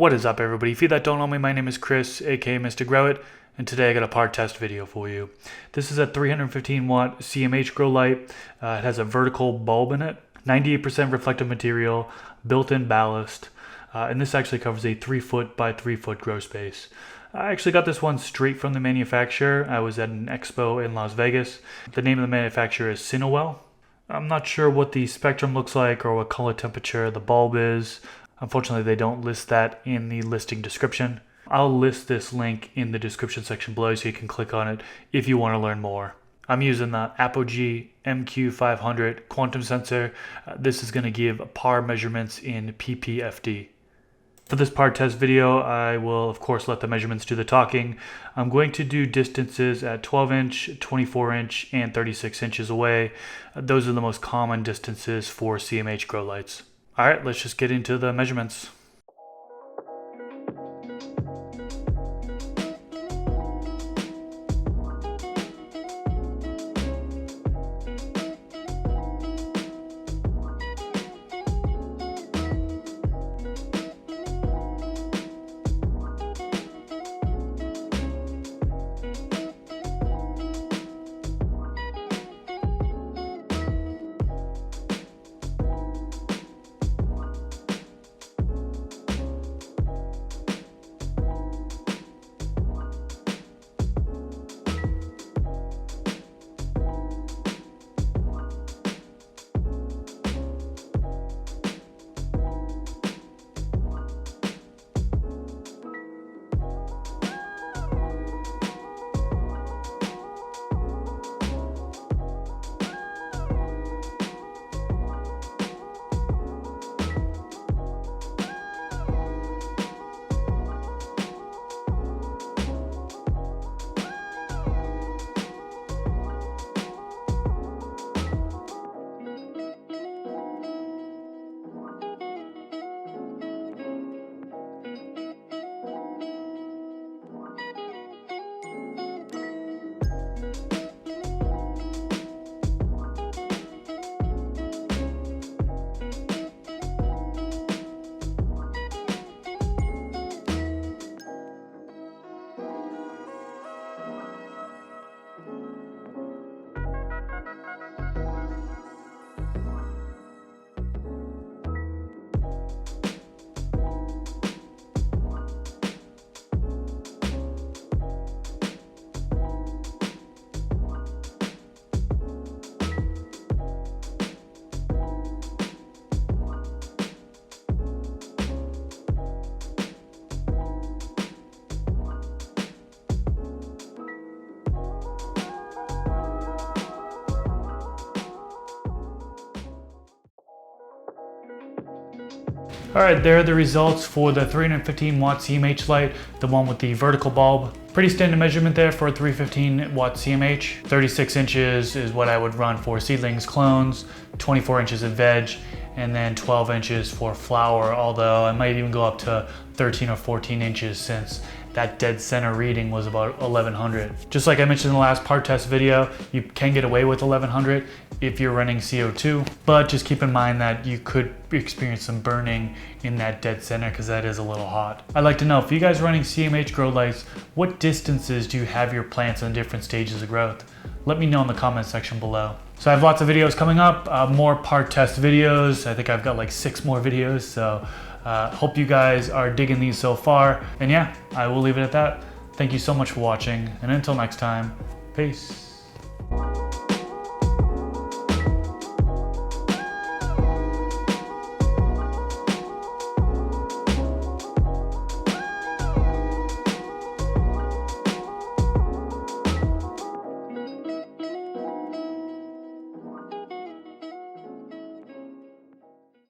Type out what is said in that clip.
What is up, everybody? If you that don't know me, my name is Chris, aka Mr. Grow It, and today I got a part test video for you. This is a 315 watt CMH grow light. It has a vertical bulb in it, 98% reflective material, built-in ballast, and this actually covers a 3 foot by 3 foot grow space. I actually got this one straight from the manufacturer. I was at an expo in Las Vegas. The name of the manufacturer is Cinewell. I'm not sure what the spectrum looks like or what color temperature the bulb is. Unfortunately, they don't list that in the listing description. I'll list this link in the description section below so you can click on it if you want to learn more. I'm using the Apogee MQ500 quantum sensor. This is going to give par measurements in ppfd. For this part test video, I will of course let the measurements do the talking. I'm going to do distances at 12 inch, 24 inch, and 36 inches away. Those are the most common distances for CMH grow lights. All right, let's just get into the measurements. Alright, there are the results for the 315 watt CMH light, the one with the vertical bulb. Pretty standard measurement there for a 315 watt CMH. 36 inches is what I would run for seedlings, clones, 24 inches of veg, and then 12 inches for flower, although I might even go up to 13 or 14 inches since that dead center reading was about 1100. Just like I mentioned in the last part test video, you can get away with 1100 if you're running CO2, but just keep in mind that you could experience some burning in that dead center because that is a little hot. I'd like to know, if you guys are running CMH grow lights, what distances do you have your plants in different stages of growth? Let me know in the comment section below. So I have lots of videos coming up, more part test videos. I think I've got like 6 more videos, so hope you guys are digging these so far. And yeah, I will leave it at that. Thank you so much for watching, and until next time, peace.